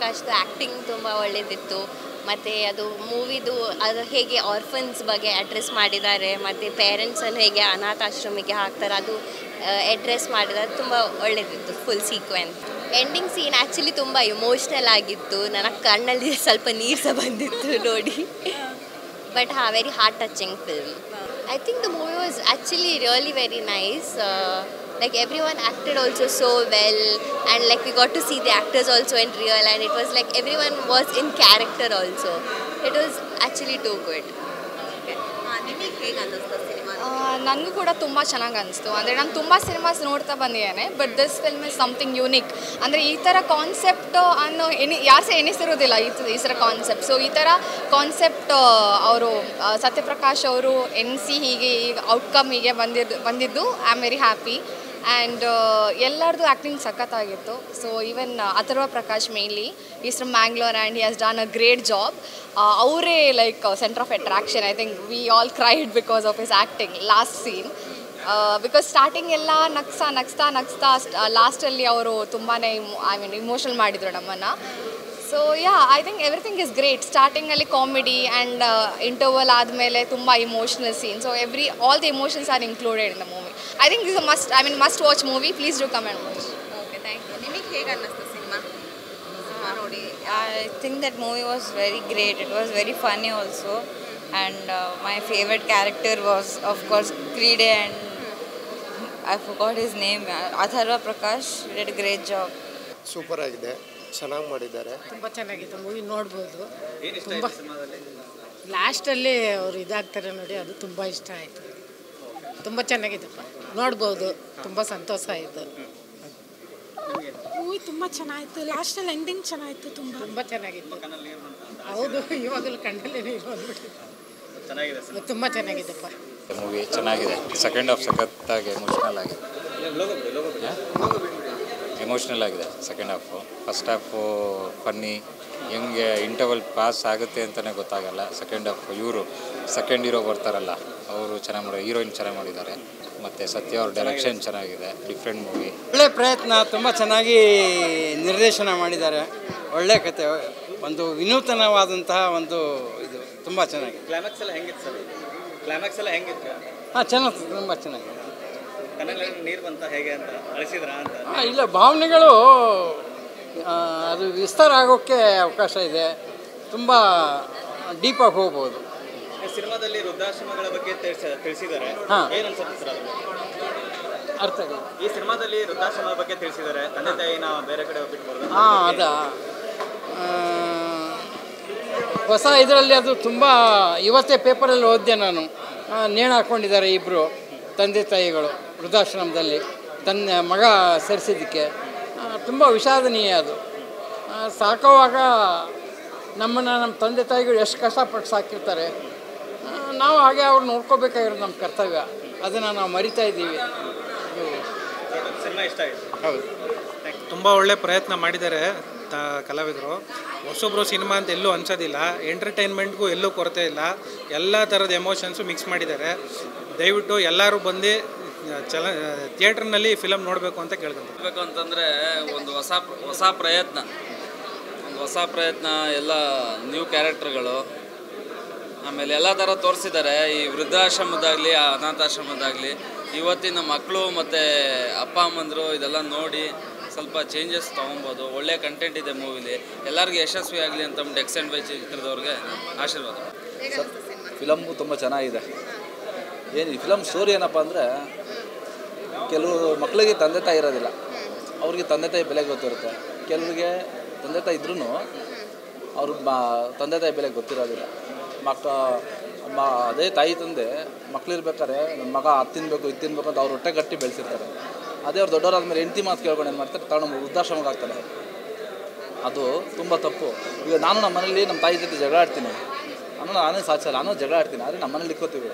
ಪ್ರಕಾಶ್ದು acting ತುಂಬ ಒಳ್ಳೆಯದಿತ್ತು. ಮತ್ತು ಅದು ಮೂವಿದು ಅದು ಹೇಗೆ ಆರ್ಫನ್ಸ್ ಬಗ್ಗೆ ಅಡ್ರೆಸ್ ಮಾಡಿದ್ದಾರೆ, ಮತ್ತು ಪೇರೆಂಟ್ಸನ್ನು ಹೇಗೆ ಅನಾಥಾಶ್ರಮಕ್ಕೆ ಹಾಕ್ತಾರೆ ಅದು ಅಡ್ರೆಸ್ ಮಾಡಿದ್ದಾರೆ. ತುಂಬ ಒಳ್ಳೆಯದಿತ್ತು full sequence. Ending scene actually ತುಂಬ ಇಮೋಷ್ನಲ್ ಆಗಿತ್ತು. ನನಗೆ ಕಣ್ಣಲ್ಲಿ ಸ್ವಲ್ಪ ನೀರು ಸಹ ಬಂದಿತ್ತು ನೋಡಿ. But very heart touching film. I think the movie was actually really very nice. Like everyone acted also so well, and like we got to see the actors also in real, and it was like everyone was in character also. It was actually too good. ನಿಮಗೆ ಹೇಗೆ ಅನ್ನಿಸ್ತು cinema? ನನಗೂ ಕೂಡ ತುಂಬ ಚೆನ್ನಾಗಿ ಅನಿಸ್ತು. ಅಂದರೆ ನಾನು ತುಂಬ ಸಿನಿಮಾಸ್ ನೋಡ್ತಾ ಬಂದಿದ್ದೇನೆ, but this film is something unique. ಅಂದರೆ ಈ ಥರ ಕಾನ್ಸೆಪ್ಟ್ ಅನ್ನೋ ಯಾರು ಸಹ ಎನಿಸಿರೋದಿಲ್ಲ ಈ ಥರ ಕಾನ್ಸೆಪ್ಟ್. ಸೊ ಈ ಥರ ಕಾನ್ಸೆಪ್ಟ್ ಅವರು ಸತ್ಯಪ್ರಕಾಶ್ ಅವರು ಎನಿಸಿ ಹೀಗೆ ಈಗ ಔಟ್ಕಮ್ ಹೀಗೆ ಬಂದಿದ್ದು I am very happy. And ಎಲ್ಲರದು ಆ್ಯಕ್ಟಿಂಗ್ ಸಖತ್ತಾಗಿತ್ತು. So even Atharva Prakash mainly is from Mangalore and he has done a great job. ಅವರೇ like centre of attraction. I think we all cried because of his acting last scene. Because starting ಎಲ್ಲ ನಗ್ಸ್ತಾ ಲಾಸ್ಟಲ್ಲಿ ಅವರು ತುಂಬಾ emotional ಮಾಡಿದರು ನಮ್ಮನ್ನು. So I think everything is great. ಸ್ಟಾರ್ಟಿಂಗಲ್ಲಿ comedy and interval ಆದಮೇಲೆ ತುಂಬ emotional scene. So all the emotions are included in the movie. I think this must watch movie. Please do come and watch. Okay, thank you. ನಿಮಗೆ ಹೇಗೆ ಅನ್ನಿಸ್ತು cinema ನೋಡಿ? I think that movie was very great. It was very funny also, and my favorite character was of course Kride, and I forgot his name. Atharva Prakash did a great job. Super ಆಗಿದೆ, ಚೆನ್ನಾಗಿ ಮಾಡಿದ್ದಾರೆ. ತುಂಬ ಚೆನ್ನಾಗಿತ್ತು movie, ನೋಡ್ಬೋದು. ತುಂಬ ಲಾಸ್ಟಲ್ಲಿ ಅವರು ಇದಾಗ್ತಾರೆ ನೋಡಿ, ಅದು ತುಂಬ ಇಷ್ಟ ಆಯಿತು. ತುಂಬ ಚೆನ್ನಾಗಿದ್ದಪ್ಪ, ನೋಡ್ಬೋದು. ತುಂಬ ಸಂತೋಷ ಆಯಿತು. ಮೂವಿ ತುಂಬ ಚೆನ್ನಾಗಿತ್ತು. ಲಾಸ್ಟಲ್ಲಿ ಎಂಡಿಂಗ್ ಚೆನ್ನಾಗಿತ್ತು. ತುಂಬ ಚೆನ್ನಾಗಿತ್ತು. ಹೌದು, ಇವಾಗಲೂ ಕಣ್ಣಲ್ಲೇ ನೀರು ಬಂದ್ಬಿಟ್ಟಿದೆ. ತುಂಬ ಚೆನ್ನಾಗಿದ್ದಪ್ಪ ಮೂವಿ. ಚೆನ್ನಾಗಿದೆ. ಸೆಕೆಂಡ್ ಹಾಫ್ ಸಖತ್ತಾಗಿ ಎಮೋಷ್ನಲ್ ಆಗಿದೆ. Second half. First half funny, ಹೆಂಗೆ ಇಂಟರ್ವಲ್ ಪಾಸ್ ಆಗುತ್ತೆ ಅಂತಲೇ ಗೊತ್ತಾಗಲ್ಲ. ಸೆಕೆಂಡ್ ಹಾಫ್ ಇವರು ಸೆಕೆಂಡ್ ಹೀರೋ ಬರ್ತಾರಲ್ಲ, ಅವರು ಚೆನ್ನಾಗಿ ಮಾಡಿ, ಹೀರೋಯಿನ್ ಚೆನ್ನಾಗಿ ಮಾಡಿದ್ದಾರೆ. ಮತ್ತು ಸತ್ಯ ಅವ್ರ ಡೈರೆಕ್ಷನ್ ಚೆನ್ನಾಗಿದೆ. Different movie. ಒಳ್ಳೆ ಪ್ರಯತ್ನ, ತುಂಬ ಚೆನ್ನಾಗಿ ನಿರ್ದೇಶನ ಮಾಡಿದ್ದಾರೆ. ಒಳ್ಳೆ ಕತೆ, ಒಂದು ವಿನೂತನವಾದಂತಹ ಒಂದು ಇದು ತುಂಬ ಚೆನ್ನಾಗಿ. ಕ್ಲೈಮ್ಯಾಕ್ಸ್ ಎಲ್ಲ ಹೆಂಗಿತ್ತು ಸರ್? ಕ್ಲೈಮ್ಯಾಕ್ಸ್ ಎಲ್ಲ ಹೆಂಗಿತ್ತು? ಹಾಂ, ಚೆನ್ನಾಗಿ, ತುಂಬ ಚೆನ್ನಾಗಿದೆ. ಕಣ್ಣಲ್ಲಿ ನೀರು ಬಂತ ಹೇಗೆ ಅಂತ ಅಳಿಸಿದ್ರಾ ಅಂತ? ಇಲ್ಲ, ಭಾವನೆಗಳು ಅದು ವಿಸ್ತಾರ ಆಗೋಕ್ಕೆ ಅವಕಾಶ ಇದೆ. ತುಂಬ ಡೀಪಾಗಿ ಹೋಗ್ಬೋದು. ಸಿನಿಮಾದಲ್ಲಿ ವೃದ್ಧಾಶ್ರಮಗಳ ಬಗ್ಗೆ ತಿಳಿಸಿದ್ದಾರೆ. ಏನು ಅನ್ಸುತ್ತೆ ಸರ್ ಅದು? ಅರ್ಥ ಆಗಿದೆ. ಈ ಸಿನಿಮಾದಲ್ಲಿ ವೃದ್ಧಾಶ್ರಮದ ಬಗ್ಗೆ ತಿಳಿಸಿದ್ದಾರೆ. ತಂದೆ ತಾಯಿನ ಬೇರೆ ಕಡೆ ಬಿಟ್ಬೋದು. ಅದ ಹೊಸ ಇದರಲ್ಲಿ ಅದು ತುಂಬ, ಇವತ್ತೇ ಪೇಪರಲ್ಲಿ ಓದಿದೆ ನಾನು. ನೇಣು ಹಾಕ್ಕೊಂಡಿದ್ದಾರೆ ಇಬ್ಬರು ತಂದೆ ತಾಯಿಗಳು ವೃದ್ಧಾಶ್ರಮದಲ್ಲಿ ತನ್ನ ಮಗ ಸೇರಿಸಿದ್ದಕ್ಕೆ. ತುಂಬ ವಿಷಾದನೀಯ ಅದು. ಸಾಕೋವಾಗ ನಮ್ಮನ್ನು ನಮ್ಮ ತಂದೆ ತಾಯಿಗಳು ಎಷ್ಟು ಕಷ್ಟಪಟ್ಟು ಸಾಕಿರ್ತಾರೆ, ನಾವು ಹಾಗೆ ಅವ್ರು ನೋಡ್ಕೋಬೇಕಾಗಿರೋದು ನಮ್ಮ ಕರ್ತವ್ಯ. ಅದನ್ನು ನಾವು ಮರಿತಾ ಇದ್ದೀವಿ. ಸಿನಿಮಾ ಇಷ್ಟ ಆಯಿತು. ಹೌದು, ತುಂಬ ಒಳ್ಳೆ ಪ್ರಯತ್ನ ಮಾಡಿದ್ದಾರೆ ಕಲಾವಿದರು. ಹೊಸೊಬ್ಬರು ಸಿನಿಮಾ ಅಂತ ಎಲ್ಲೂ ಅನ್ಸೋದಿಲ್ಲ. ಎಂಟರ್ಟೈನ್ಮೆಂಟ್ಗೂ ಎಲ್ಲೂ ಕೊರತೆ ಇಲ್ಲ. ಎಲ್ಲ ಥರದ ಎಮೋಷನ್ಸು ಮಿಕ್ಸ್ ಮಾಡಿದ್ದಾರೆ. ದಯವಿಟ್ಟು ಎಲ್ಲರೂ ಬಂದು ಥಿಯೇಟ್ರ್ನಲ್ಲಿ ಫಿಲಮ್ ನೋಡಬೇಕು ಅಂತ ಕೇಳ್ಕೊಂತಾರೆ. ಅಂತಂದರೆ ಒಂದು ಹೊಸ ಪ್ರಯತ್ನ, ಎಲ್ಲ ನ್ಯೂ ಕ್ಯಾರೆಕ್ಟರ್ಗಳು, ಆಮೇಲೆ ಎಲ್ಲ ಥರ ತೋರಿಸಿದ್ದಾರೆ. ಈ ವೃದ್ಧಾಶ್ರಮದಾಗಲಿ ಅನಾಥಾಶ್ರಮದಾಗಲಿ ಇವತ್ತಿನ ಮಕ್ಕಳು ಮತ್ತು ಅಪ್ಪ ಅಮ್ಮಂದರು ಇದೆಲ್ಲ ನೋಡಿ ಸ್ವಲ್ಪ ಚೇಂಜಸ್ ತೊಗೊಬೋದು. ಒಳ್ಳೆ ಕಂಟೆಂಟ್ ಇದೆ ಮೂವಿಲಿ. ಎಲ್ಲರಿಗೂ ಯಶಸ್ವಿ ಆಗಲಿ ಅಂತ ಎಕ್ಸ್ ಆ್ಯಂಡ್ ವೈ ಚಿತ್ರದವ್ರಿಗೆ ಆಶೀರ್ವಾದ. ಫಿಲಮ್ಮು ತುಂಬ ಚೆನ್ನಾಗಿದೆ. ಏನು ಈ ಫಿಲಮ್ ಸ್ಟೋರಿ ಏನಪ್ಪ ಅಂದರೆ, ಕೆಲವು ಮಕ್ಕಳಿಗೆ ತಂದೆ ತಾಯಿ ಇರೋದಿಲ್ಲ, ಅವ್ರಿಗೆ ತಂದೆ ತಾಯಿ ಬೆಲೆ ಗೊತ್ತಿರುತ್ತೆ. ಕೆಲವರಿಗೆ ತಂದೆ ತಾಯಿ ಇದ್ರೂ ಅವ್ರ ತಂದೆ ತಾಯಿ ಬೆಲೆ ಗೊತ್ತಿರೋದಿಲ್ಲ. ಅದೇ ತಾಯಿ ತಂದೆ ಮಕ್ಕಳಿರ್ಬೇಕಾದ್ರೆ ನನ್ನ ಮಗ ಅದು ತಿನ್ನಬೇಕು ಇದು ತಿನ್ಬೇಕು ಅಂತ ಅವ್ರು ಹೊಟ್ಟೆ ಗಟ್ಟಿ ಬೆಳೆಸಿರ್ತಾರೆ. ಅದೇ ಅವ್ರು ದೊಡ್ಡವರಾದ್ಮೇಲೆ ಹೆಂಡತಿ ಮಾತು ಕೇಳ್ಕೊಂಡು ಏನು ಮಾಡ್ತಾರೆ, ತಗೊಂಡು ವೃದ್ಧಾಶ್ರಮಕ್ಕೆ ಆಗ್ತಾರೆ. ಅದು ತುಂಬ ತಪ್ಪು. ಈಗ ನಾನು ನಮ್ಮ ಮನೇಲಿ ನಮ್ಮ ತಾಯಿ ಜೊತೆ ಜಗಳ ಆಡ್ತೀನಿ, ನಾನೇ ಸಾಚಲ್ಲ, ನಾನು ಜಗಳ ಆಡ್ತೀನಿ, ಆದರೆ ನಮ್ಮ ಮನೇಲಿ ಇಕ್ಕೋತೀವಿ.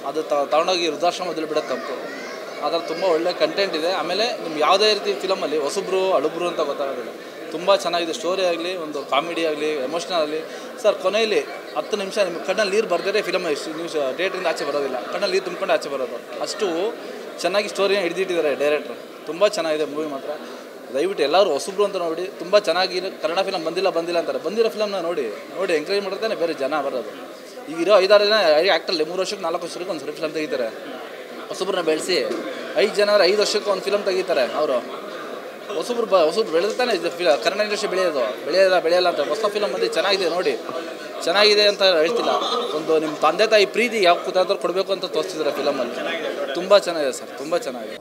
ಅದು ತಗೊಂಡೋಗಿ ವೃದ್ಧಾಶ್ರಮದಲ್ಲಿ ಬಿಡೋದು ತಪ್ಪು. ಅದರ ತುಂಬ ಒಳ್ಳೆ ಕಂಟೆಂಟ್ ಇದೆ. ಆಮೇಲೆ ನಿಮ್ಗೆ ಯಾವುದೇ ರೀತಿ ಫಿಲಮಲ್ಲಿ ಹೊಸಬ್ರು ಅಳುಬ್ರು ಅಂತ ಗೊತ್ತಾಗೋದಿಲ್ಲ. ತುಂಬ ಚೆನ್ನಾಗಿದೆ. ಸ್ಟೋರಿ ಆಗಲಿ, ಒಂದು ಕಾಮಿಡಿ ಆಗಲಿ, ಎಮೋಷ್ನಲ್ ಆಗಲಿ. ಸರ್, ಕೊನೆಯಲ್ಲಿ 10 ನಿಮಿಷ ನಿಮ್ಗೆ ಕಣ್ಣಲ್ಲಿ ನೀರು ಬರ್ದೇ ಫಿಲಮ್ ನೀವು ಥಿಯೇಟ್ರಿಂದ ಆಚೆ ಬರೋದಿಲ್ಲ. ಕಣ್ಣಲ್ಲಿ ನೀರು ತುಂಬ್ಕೊಂಡು ಆಚೆ ಬರೋದು. ಅಷ್ಟು ಚೆನ್ನಾಗಿ ಸ್ಟೋರಿನ ಹಿಡಿದಿಟ್ಟಿದ್ದಾರೆ ಡೈರೆಕ್ಟ್ರು. ತುಂಬ ಚೆನ್ನಾಗಿದೆ ಮೂವಿ ಮಾತ್ರ. ದಯವಿಟ್ಟು ಎಲ್ಲರೂ ಹೊಸಬ್ರು ಅಂತ ನೋಡಿ. ತುಂಬ ಚೆನ್ನಾಗಿ ಕನ್ನಡ ಫಿಲಮ್ ಬಂದಿಲ್ಲ ಅಂತಾರೆ. ಬಂದಿರೋ ಫಿಲಮ್ನ ನೋಡಿ ಎಂಕರೇಜ್ ಮಾಡ್ತಾನೆ ಬೇರೆ ಜನ ಬರೋದು. ಈಗ ಇರೋ 5-6 ಜನ ಆ್ಯಕ್ಟಲ್ಲಿ 3 ವರ್ಷಕ್ಕೆ 4 ವರ್ಷಕ್ಕೆ ಒಂದು ಫಿಲಮ್ ತೆಗಿತಾರೆ. ಹೊಸಬ್ರನ್ನ ಬೆಳೆಸಿ 5 ಜನ 5 ವರ್ಷಕ್ಕೆ ಒಂದು ಫಿಲಮ್ ತೆಗಿತಾರೆ. ಅವರು ಹೊಸಬ್ರು ಬೆಳೆದಾನೆ ಕನ್ನಡ ಇಂಡಸ್ಟ್ರಿ ಬೆಳೆಯಲ್ಲ ಅಂತ. ಹೊಸ ಫಿಲಮ್ ಬಂದು ಚೆನ್ನಾಗಿದೆ ನೋಡಿ, ಚೆನ್ನಾಗಿದೆ ಅಂತ ಹೇಳ್ತಿಲ್ಲ. ಒಂದು ನಿಮ್ಮ ತಂದೆ ತಾಯಿ ಪ್ರೀತಿ ಯಾವ ಕುತಾದ್ರು ಕೊಡಬೇಕು ಅಂತ ತೋರಿಸ್ತಿದ್ದಾರೆ ಫಿಲಮಲ್ಲಿ. ತುಂಬ ಚೆನ್ನಾಗಿದೆ ಸರ್, ತುಂಬ ಚೆನ್ನಾಗಿದೆ.